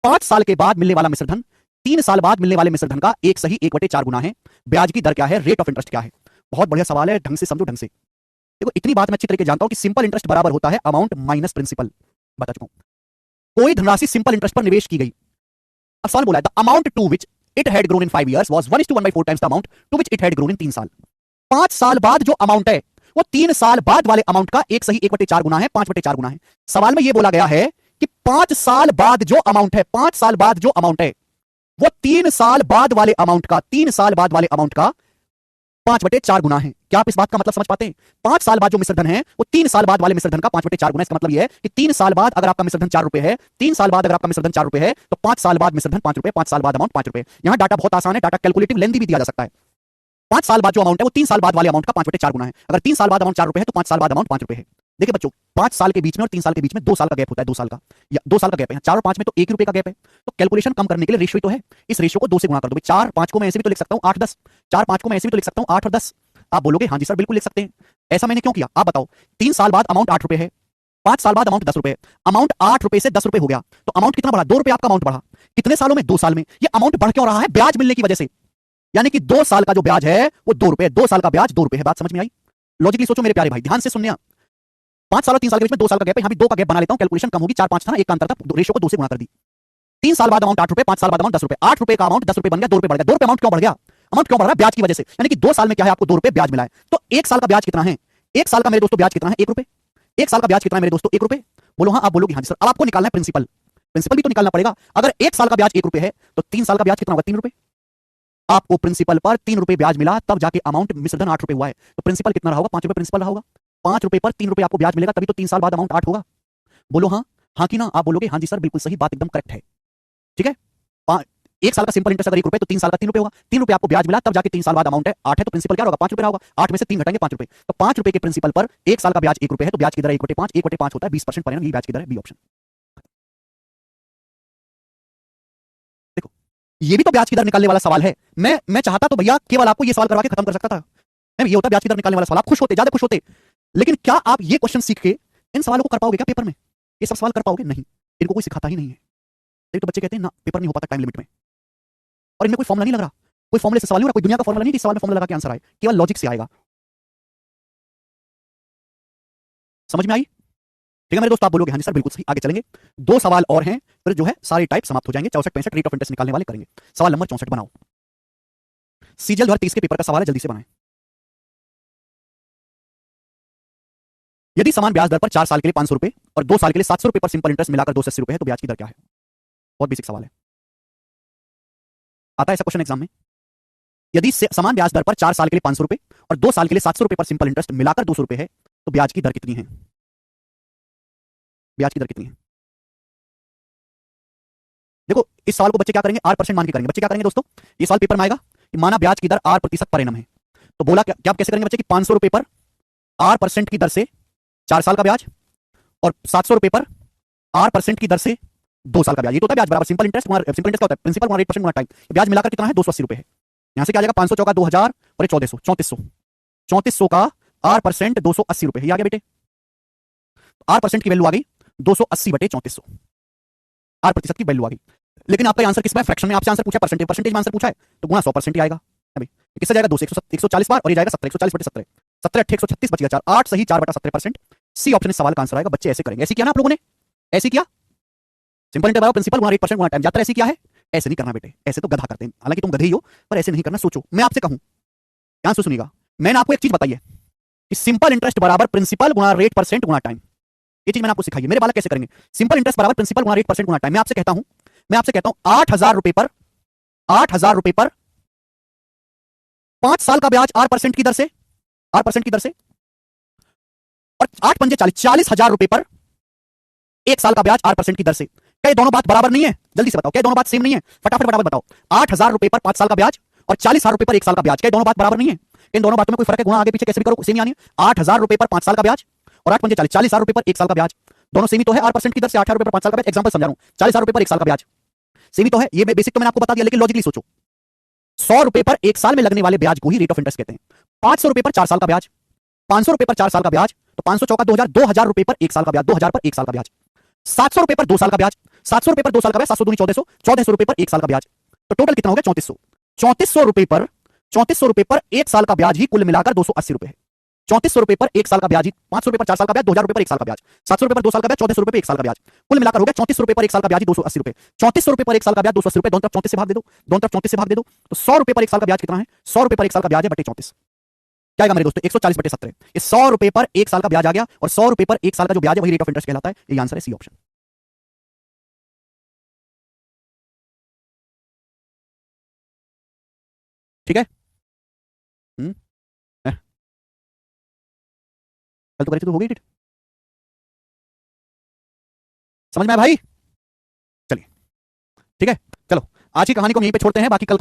5 साल के बाद मिलने वाला मिश्र धन 3 साल बाद मिलने वाले मिश्र धन का 1 सही 1/4 गुना है। ब्याज की दर क्या है, रेट ऑफ इंटरेस्ट क्या है। बहुत बढ़िया सवाल है, ढंग से समझो ढंग से। देखो इतनी बात मैं अच्छी तरीके जानता हूं कि सिंपल इंटरेस्ट बराबर होता है अमाउंट माइनस प्रिंसिपल, बता चुका हूं। कोई धनराशि सिंपल इंटरेस्ट पर निवेश की गई, अब सवाल बोला है the amount to which it had grown in 5 years was 1:1/4 times the amount to which it had grown in 3 साल। 5 साल बाद जो अमाउंट है वो 3 साल बाद वाले अमाउंट का 1 सही 1/4 गुना है, 5/4 गुना है। सवाल में यह बोला गया है कि 5 साल बाद जो अमाउंट है, 5 साल बाद जो अमाउंट है वो 3 साल बाद वाले अमाउंट का 3 साल बाद वाले अमाउंट का 5/4 गुना है। क्या आप इस बात का मतलब समझ पाते हैं? 5 साल बाद जो मिश्र धन है वो 3 साल बाद वाले मिश्र धन का 5/4 गुना। इसका मतलब यह है कि 3 साल बाद अगर आपका मिश्र धन 4 रुपए है, 3 साल बाद अगर आपका मिश्र धन 4 रुपए है तो 5 साल बाद मिश्र धन 5 रुपए, 5 साल बाद अमाउंट 5 रुपए। यहां डाटा बहुत आसान है, डाटा कैलकुलेटिव लेंथी भी दिया जा सकता है। 5 साल बाद जो अमाउंट है वो 3 साल बाद वाले अमाउंट का 5/4 गुना है। अगर 3 साल बाद अमाउंट 4 रुपए है तो 5 साल बाद अमाउंट 5 रुपए है। देखिए बच्चों 5 साल के बीच में और 3 साल के बीच में 2 साल का गैप होता है, 2 साल का या 2 साल का गैप है। 4 और 5 में तो 1 रुपए का गैप है। तो कैलकुलेशन कम करने के लिए रेशियो तो है, इस रेशियो को 2 से गुणा कर दो। 4 5 को मैं ऐसे भी तो लिख सकता हूं 8 10, 4 5 को मैं ऐसे भी तो लिख सकता हूं 8 और 10। आप बोलोगे हां जी सर बिल्कुल लिख सकते हैं। ऐसा मैंने क्यों किया आप बताओ। 3 साल बाद अमाउंट 8 रुपए है, 5 साल बाद अमाउंट 10 रुपए, अमाउंट 8 रुपए से 10 रुपए हो गया तो अमाउंट कितना बढ़ा, 2 रुपए आपका अमाउंट बढ़ा। कितने सालों में, 2 साल में। ये अमाउंट बढ़ क्यों रहा है, ब्याज मिलने की वजह से। यानी कि 2 साल का जो ब्याज है वो 2 रुपए, 2 साल का ब्याज 2 रुपए है। बात समझ में आई? लॉजिकली सोचो मेरे प्यारे भाई, ध्यान से सुनना। 5 साल और 3 साल के बीच में 2 साल का गैप है, यहां भी 2 का गैप बना लेता हूं, कैलकुलेशन कम होगी। 4 5 था ना, एक का अंतर था, रेशियो को 2 से गुणा कर दी। 3 साल बाद अमाउंट 8 रुपए, 5 साल बाद अमाउंट 10 रुपए। 8 रुपए का अमाउंट 10 रुपए बन गया, 2 रुपए बढ़ गया। 2 रुपए अमाउंट क्यों बढ़ गया, अमाउंट क्यों बढ़ रहा है, ब्याज की वजह से। यानी कि 2 साल में क्या है आपको 2 रुपए ब्याज मिला है। तो 1 साल का ब्याज कितना है, 1 साल का मेरे दोस्तों ब्याज कितना है, 1 रुपए। 1 साल का ब्याज कितना है मेरे दोस्तों, 1 रुपए। बोलो हाँ, आप बोलोगे हाँ जी सर। अब आपको निकालना है प्रिंसिपल, प्रिंसिपल भी तो निकालना पड़ेगा। अगर 1 साल का ब्याज 1 रुपए है तो 3 साल का ब्याज कितना होगा, 3 रुपए। आपको प्रिंसिपल पर 3 रुपए ब्याज मिला, तब जाके अमाउंट मिश्रधन 8 रुपए हुआ है। तो प्रिंसिपल कितना रहा होगा, 5 रुपए प्रिंसिपल रहा होगा। 5 रुपए पर 3 रुपए आपको ब्याज मिलेगा, तभी तो 3 साल बाद अमाउंट 8 होगा। बोलो हाँ, हाँ कि ना। आप बोलोगे हाँ जी सर बिल्कुल सही, बात एकदम करेक्ट है। ठीक है, 1 साल का सिंपल इंटरेस्ट अगर 1 रुपए तो 3 साल का 3 रुपए होगा। 3 रुपए आपको ब्याज मिला, तब जाके 3 साल बाद अमाउंट है 8 है तो प्रिंसिपल क्या होगा, 5 रुपए रहा होगा। 8 में से 3 घटाएंगे 5 रुपए, तो 5 रुपए के प्रिंसिपल पर 1 साल का ब्याज 1 रुपए है तो ब्याज की दर 1/5, 1/5 होता है 20% पर एनम। ये ब्याज की दर है, बी ऑप्शन। देखो ये भी तो ब्याज की दर निकालने वाला सवाल है। मैं चाहता तो भैया केवल आपको ये सवाल करवा के खत्म कर सकता था। ये होता ब्याज की दर निकालने वाला सवाल, आप खुश होते, ज्यादा खुश होते। लेकिन क्या आप ये क्वेश्चन सीख के इन सवालों को कर पाओगे क्या पेपर में? ये सब सवाल कर पाओगे? नहीं, इनको कोई सिखाता ही नहीं है। एक तो बच्चे कहते हैं ना पेपर नहीं हो पाता टाइम लिमिट में, और इनमें कोई फॉर्मूला नहीं लग रहा, कोई फॉर्मूले से सवाल नहीं हो रहा, कोई दुनिया का फॉर्मूला नहीं कि सवाल में फॉर्मूला लगा के आंसर आए, केवल लॉजिक से आएगा। समझ में आई? ठीक है मेरे दोस्त, आप बोलोगे हाँ जी सर बिल्कुल सही। आगे चलेंगे, 2 सवाल और हैं, फिर जो है सारे टाइप समाप्त हो जाएंगे। 64 65 रेट ऑफ इंटरेस्ट निकालने वाले करेंगे। सवाल नंबर 64 बनाओ। सीजीएल 2023 के पेपर का सवाल है, जल्दी से बनाएं। यदि समान ब्याज दर पर 4 साल के लिए 500 रुपए और 2 साल के लिए 700 रुपए पर सिंपल इंटरेस्ट मिलाकर 280 रुपए है तो ब्याज की दर क्या है? बहुत बेसिक सवाल है, आता है ऐसा क्वेश्चन एग्जाम में। यदि समान ब्याज दर पर 4 साल के लिए 500 रुपए और 2 साल के लिए 700 रुपए पर सिंपल इंटरेस्ट मिलाकर 200 रुपए है तो ब्याज की दर कितनी है? ब्याज की दर कितनी है? देखो इस सवाल को बच्चे क्या करेंगे, R% मान के करेंगे। बच्चे क्या करेंगे दोस्तों, ये सवाल पेपर में आएगा कि माना ब्याज की दर R% पर एनम है, तो बोला क्या आप कैसे करेंगे बच्चे कि 500 रुपए पर R% की दर से 4 साल का ब्याज और 700 रुपए पर R% की दर से 2 साल का ब्याज। ये तो होता है ब्याज बराबर सिंपल इंटरेस्ट। सिंपल इंटरेस्ट क्या होता है, प्रिंसिपल गुणा रेट परसेंट गुणा टाइम। ब्याज मिलाकर कितना है, 280 रुपए है। यहां से क्या आ जाएगा, 500 चौका 2000 और 1400 3400 का R% 280 रुपए है। ये आ गया बेटे, R% की वैल्यू आ गई 280/3400, R% की वैल्यू आ गई। लेकिन आपका आंसर किस में, फ्रैक्शन में आपसे आंसर पूछा, परसेंटेज में आंसर पूछा है तो गुणा 100% ही आएगा। अभी किससे जाएगा, 2 से 140 बार और ये जाएगा 17 140/17 17 8 136 बच गया 4 8 सही 4/17%। सी ऑप्शन इस सवाल का आंसर आएगा। बच्चे ऐसे करेंगे, ऐसे किया ना आप लोगों ने, ऐसे किया। सिंपल इंटरेस्ट बराबर प्रिंसिपल गुणा रेट परसेंट गुणा टाइम। ज्यादा ऐसे किया है, ऐसे नहीं करना बेटे, ऐसे तो गधा करते हैं। हालांकि तुम गधे ही हो पर ऐसे नहीं करना। सोचो मैं आपसे कहूं, ध्यान से सुनिएगा, मैंने आपको एक चीज बताई है कि सिंपल इंटरेस्ट बराबर प्रिंसिपल गुणा रेट परसेंट गुणा टाइम। ये चीज मैंने आपको सिखाई है। मेरे बालक कैसे करेंगे, सिंपल इंटरेस्ट बराबर प्रिंसिपल गुणा रेट परसेंट गुणा टाइम। मैं आपसे कहता हूं 8,000 रुपए पर 5 साल का ब्याज R% की दर से, R% की दर से, और 8 पंजे 40 40,000 रुपए पर 1 साल का ब्याज R% की दर से। क्या ये दोनों बात बराबर नहीं है? जल्दी से बताओ, क्या दोनों बात सेम नहीं है? फटाफट बराबर बताओ। 8,000 रुपए पर 5 साल का ब्याज और 40,000 रुपए पर 1 साल का ब्याज, क्या दोनों बात बराबर नहीं है? इन दोनों बातों में कोई फर्क है? गुणा आगे पीछे कैसे भी करो सेम ही आनी है। 8,000 रुपए पर 5 साल का ब्याज और 8 पंजे 40 40,000 रुपए पर 1 साल का ब्याज, दोनों सेम ही तो है। R% की दर से 8,000 रुपए पर 5 साल का ब्याज, एग्जांपल समझा रहा हूं, 40,000 रुपए पर 1 साल का ब्याज, सेम ही तो है। ये बेसिक तो मैंने आपको बता दिया, लेकिन लॉजिकली सोचो। 100 रुपए पर 1 साल में लगने वाले ब्याज को ही रेट ऑफ इंटरेस्ट कहते हैं। 500 रुपए पर 4 साल का ब्याज, 500 रुपए पर 4 साल का ब्याज तो 500 चौका 2000, 2000 रुपए पर 1 साल का ब्याज, 2000 पर 1 साल का ब्याज। 700 रुपए पर 2 साल का ब्याज, ₹700 पर 2 साल का ब्याज, 700 दूनी 1400, 1400 रुपए पर 1 साल का ब्याज, तो टोटल कितना हो गया? 3400। 3400 रुपए पर 1 साल का ब्याज ही कुल मिलाकर 280 रुपए है। 3400 रुपए पर 1 साल का ब्याज ही, 500 रुपए पर 4 साल का ब्याज, 2000 रुपए पर 1 साल का ब्याज, 700 रुपए पर 2 साल का ब्याज, 1400 रुपए पर 1 साल का ब्याज, कुल मिलाकर हो गया 3400 रुपए पर 1 साल का ब्याज ही 280 रुपए। 3400 रुपए पर 1 साल का ब्याज 280 रुपए, दोनों तरफ 34 से भाग दे दो, दोनों तरफ 34 से भाग दे दो, तो 100 रुपए पर 1 साल का ब्याज कितना है? 100 रुपए पर 1 साल का ब्याज है बटे 34, क्या आएगा मेरे दोस्तों? 140/17। इस 100 रुपए पर 1 साल का ब्याज आ गया, और 100 रुपए पर 1 साल का जो ब्याज है वही रेट ऑफ इंटरेस्ट कहलाता है। ये आंसर है सी ऑप्शन। ठीक है। हम्म कल तो करी थी तो हो गई ठीक। समझ में आया भाई? चलिए ठीक है, चलो आज की कहानी को हम यहीं पे छोड़ते हैं, बाकी कल